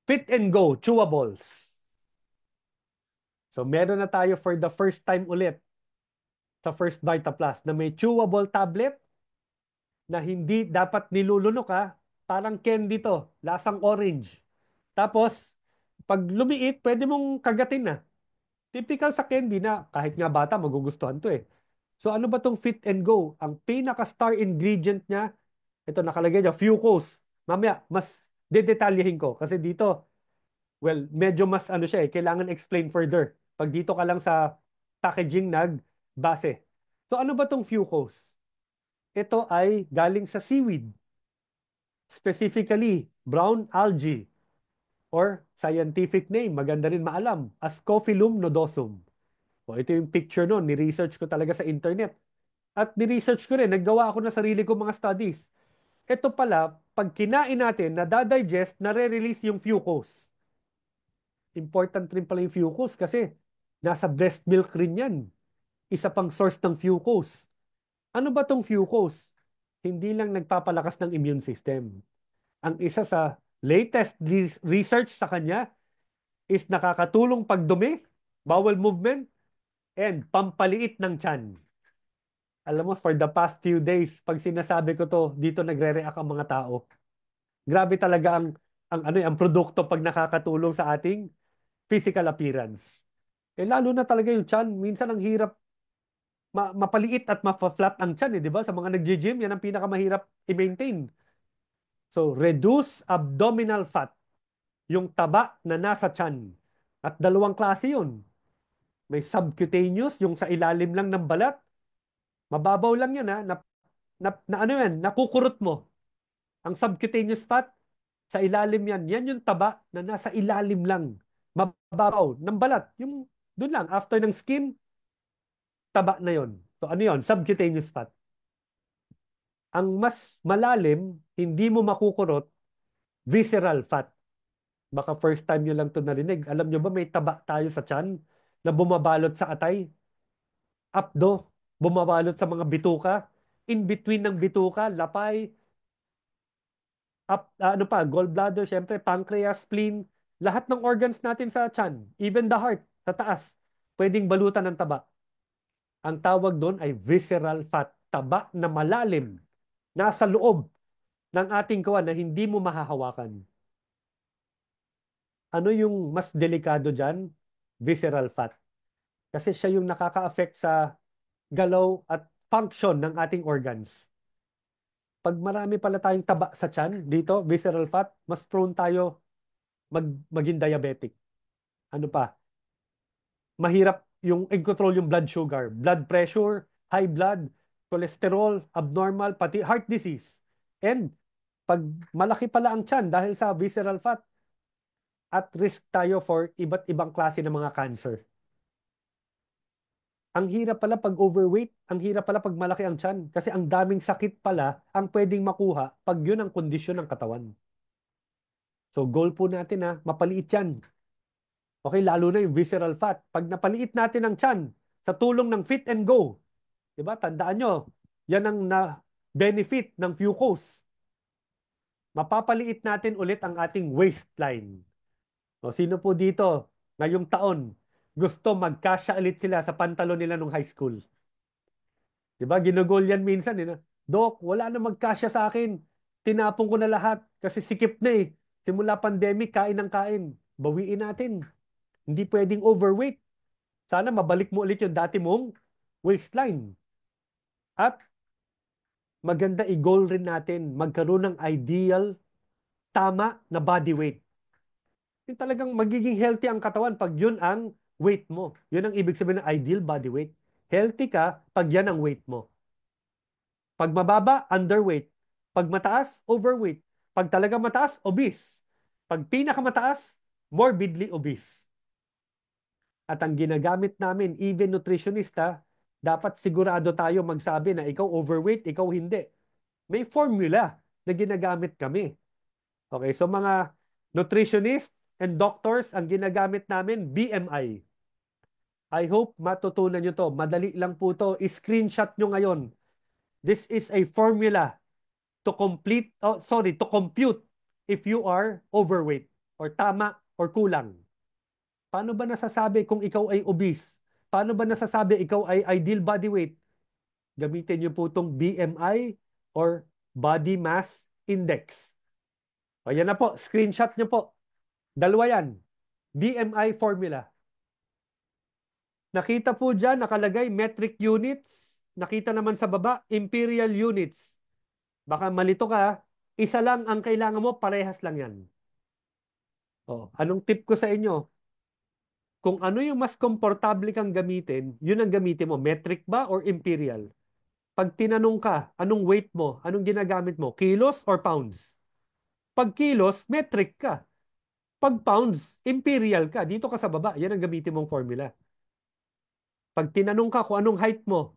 Fit and Go chewables. So meron na tayo for the first time ulit sa First Vita Plus na may chewable tablet na hindi dapat nilulunok ha. Parang candy to, lasang orange. Tapos, pag lumiit, pwede mong kagatin na. Typical sa candy na kahit nga bata magugustuhan to eh. So ano ba tong Fit and Go? Ang pinaka-star ingredient niya, ito nakalagay niya, Fucose. Mamaya, mas dedetalyehin ko. Kasi dito, well, medyo mas ano siya eh, kailangan explain further. Pag dito ka lang sa packaging base. So ano ba tong Fucose? Ito ay galing sa seaweed. Specifically, brown algae or scientific name, maganda rin maalam, Ascophyllum nodosum. O, ito yung picture nun, ni-research ko talaga sa internet. At ni-research ko rin, naggawa ako ng sarili ko mga studies. Ito pala, pag kinain natin, nadadigest, nare-release yung fucose. Important rin pala yung fucose kasi nasa breast milk rin yan. Isa pang source ng fucose. Ano ba tong fucose? Hindi lang nagpapalakas ng immune system. Ang isa sa latest research sa kanya is nakakatulong pagdumi, bowel movement, and pampaliit ng tiyan. Alam mo, for the past few days, pag sinasabi ko to, dito nagre-react ang mga tao. Grabe talaga ang produkto pag nakakatulong sa ating physical appearance. Eh lalo na talaga yung tiyan. Minsan ang hirap mapaliit at mapa-flat ang tiyan, eh, di ba? Sa mga nagji-gym, yan ang pinakamahirap i-maintain. So, reduce abdominal fat, yung taba na nasa tiyan. At dalawang klase yun. May subcutaneous, yung sa ilalim lang ng balat. Mababaw lang yan ha, na ano yan, nakukurot mo. Ang subcutaneous fat, sa ilalim yan. Yan yung taba na nasa ilalim lang. Mababaw ng balat. Yung doon lang, after ng skin, taba na yon. So ano yon? Subcutaneous fat. Ang mas malalim, hindi mo makukurot, visceral fat. Baka first time nyo lang to narinig. Alam nyo ba may taba tayo sa tiyan na bumabalot sa atay? Apdo, bumabalot sa mga bituka. In between ng bituka, lapay, ano pa, gallbladder, syempre, pancreas, spleen, lahat ng organs natin sa tiyan, even the heart, sa taas, pwedeng balutan ng taba. Ang tawag doon ay visceral fat, taba na malalim, nasa loob ng ating kawan na hindi mo mahahawakan. Ano yung mas delikado dyan? Visceral fat. Kasi siya yung nakaka-affect sa galaw at function ng ating organs. Pag marami pala tayong taba sa tiyan, dito, visceral fat, mas prone tayo maging diabetic. Ano pa? Mahirap yung i-control yung blood sugar, blood pressure, high blood, cholesterol, abnormal, pati heart disease. And pag malaki pala ang tiyan dahil sa visceral fat, at risk tayo for iba't ibang klase ng mga cancer. Ang hirap pala pag overweight, ang hirap pala pag malaki ang tiyan kasi ang daming sakit pala ang pwedeng makuha pag yun ang kondisyon ng katawan. So goal po natin ha, mapaliit yan. Okay, lalo na yung visceral fat. Pag napaliit natin ang tiyan sa tulong ng Fit and Go, 'di ba? Tandaan nyo, yan ang benefit ng Fucose. Mapapaliit natin ulit ang ating waistline. O sino po dito ngayong taon gusto magkasya ulit sila sa pantalon nila nung high school? 'Di ba? Ginugol yan minsan eh. Dok, wala na magkasya sa akin. Tinapon ko na lahat kasi sikip na eh. Simula pandemic, kain ng kain. Bawiin natin. Hindi pwedeng overweight. Sana mabalik mo ulit yung dati mong waistline. At maganda i-goal rin natin magkaroon ng ideal, tama na body weight. Yung talagang magiging healthy ang katawan pag yun ang weight mo. Yun ang ibig sabihin ng ideal body weight. Healthy ka pag yan ang weight mo. Pag mababa, underweight. Pag mataas, overweight. Pag talaga mataas, obese. Pag pinakamataas, morbidly obese. At ang ginagamit namin, even nutritionista, dapat sigurado tayo magsabi na ikaw overweight, ikaw hindi. May formula na ginagamit kami. Okay, so mga nutritionist and doctors, ang ginagamit namin, BMI. I hope matutunan nyo to. Madali lang po to. I-screenshot nyo ngayon. This is a formula to compute if you are overweight. or tama or kulang? Paano ba nasasabi kung ikaw ay obese? Paano ba nasasabi ikaw ay ideal body weight? Gamitin niyo po itong BMI or Body Mass Index. O yan na po, screenshot niyo po. Dalawa yan. BMI formula. Nakita po dyan, nakalagay metric units. Nakita naman sa baba, imperial units. Baka malito ka, isa lang ang kailangan mo, parehas lang yan. O, anong tip ko sa inyo? Kung ano yung mas komportable kang gamitin, yun ang gamitin mo. Metric ba or imperial? Pag tinanong ka, anong weight mo? Anong ginagamit mo? Kilos or pounds? Pag kilos, metric ka. Pag pounds, imperial ka. Dito ka sa baba. Yan ang gamitin mong formula. Pag tinanong ka kung anong height mo,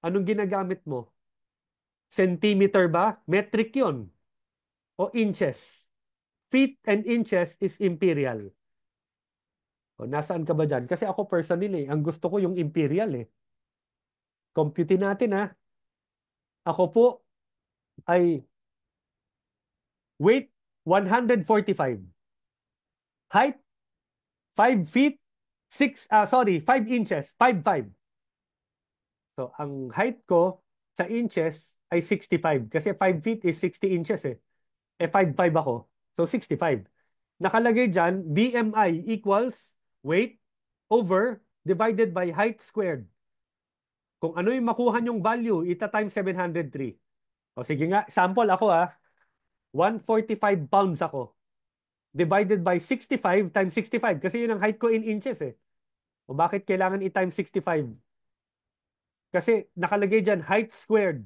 anong ginagamit mo? Centimeter ba? Metric yon. O inches? Feet and inches is imperial. O nasaan ka ba dyan? Kasi ako personally, ang gusto ko yung imperial eh. Compute natin ha. Ako po ay weight 145. Height 5 feet 5 inches, 5'5". So ang height ko sa inches ay 65 kasi 5 feet is 60 inches eh. 5'5" ako. So 65. Nakalagay diyan BMI equals weight over divided by height squared. Kung ano yung makuha yung value, ita times 703. O sige nga, sample ako 145 pounds ako. Divided by 65 times 65 kasi yun ang height ko in inches eh. O bakit kailangan i-times 65? Kasi nakalagay dyan height squared.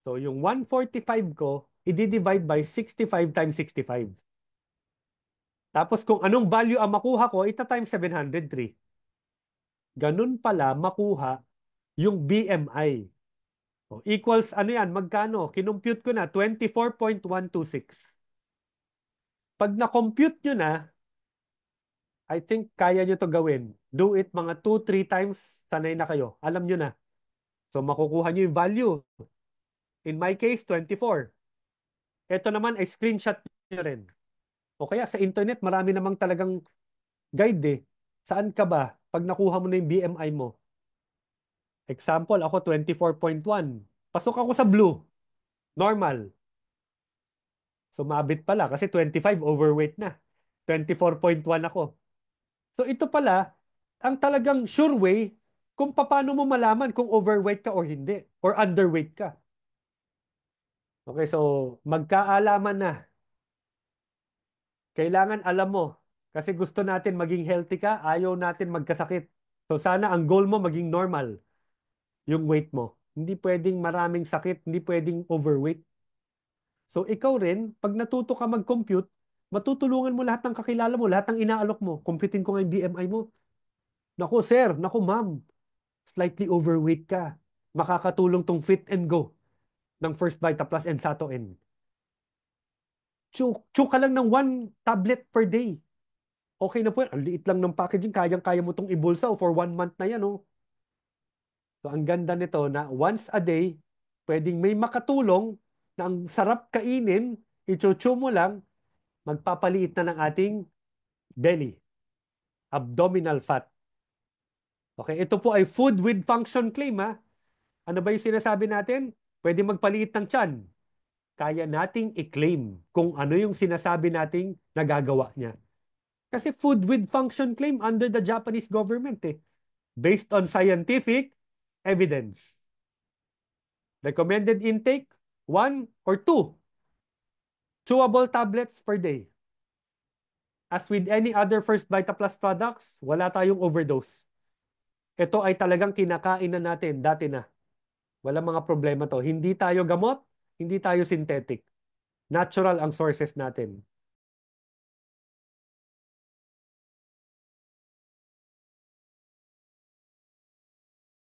So yung 145 ko, i-divide by 65 times 65. Tapos kung anong value ang makuha ko, ita times 703. Ganun pala makuha yung BMI. O, equals ano yan, magkano? Kinumpute ko na, 24.126. Pag na-compute nyo na, I think kaya nyo to gawin. Do it mga 2-3 times, sanay na kayo. Alam nyo na. So makukuha nyo yung value. In my case, 24. Ito naman ay screenshot nyo rin. O kaya sa internet, marami namang talagang guide eh. Saan ka ba pag nakuha mo na yung BMI mo? Example, ako 24.1. Pasok ako sa blue. Normal. Sumabit pala kasi 25 overweight na. 24.1 ako. So ito pala, ang talagang sure way kung paano mo malaman kung overweight ka or hindi. Or underweight ka. Okay, so magkaalaman na. Kailangan alam mo. Kasi gusto natin maging healthy ka, ayaw natin magkasakit. So sana ang goal mo maging normal yung weight mo. Hindi pwedeng maraming sakit, hindi pwedeng overweight. So ikaw rin, pag natuto ka mag-compute, matutulungan mo lahat ng kakilala mo, lahat ng inaalok mo. Computein ko nga yung BMI mo. Naku sir, naku ma'am, slightly overweight ka. Makakatulong tong Fit and Go ng First Vita Plus and Sato N. Chew ka lang ng 1 tablet per day. Okay na po yan. Ang liit lang ng packaging. Kayang-kaya mo itong ibulsa for 1 month na yan. Oh. So ang ganda nito na once a day, pwedeng may makatulong na ang sarap kainin, ichuchu mo lang, magpapaliit na ng ating belly, abdominal fat. Okay, ito po ay food with function claim ha. Ano ba yung sinasabi natin? Pwede magpaliit ng tiyan. Kaya nating i-claim kung ano yung sinasabi nating nagagawa niya. Kasi food with function claim under the Japanese government eh. Based on scientific evidence. Recommended intake, 1 or 2 chewable tablets per day. As with any other First Vita Plus products, wala tayong overdose. Ito ay talagang kinakain na natin dati na. Walang mga problema to. Hindi tayo gamot, hindi tayo synthetic. Natural ang sources natin.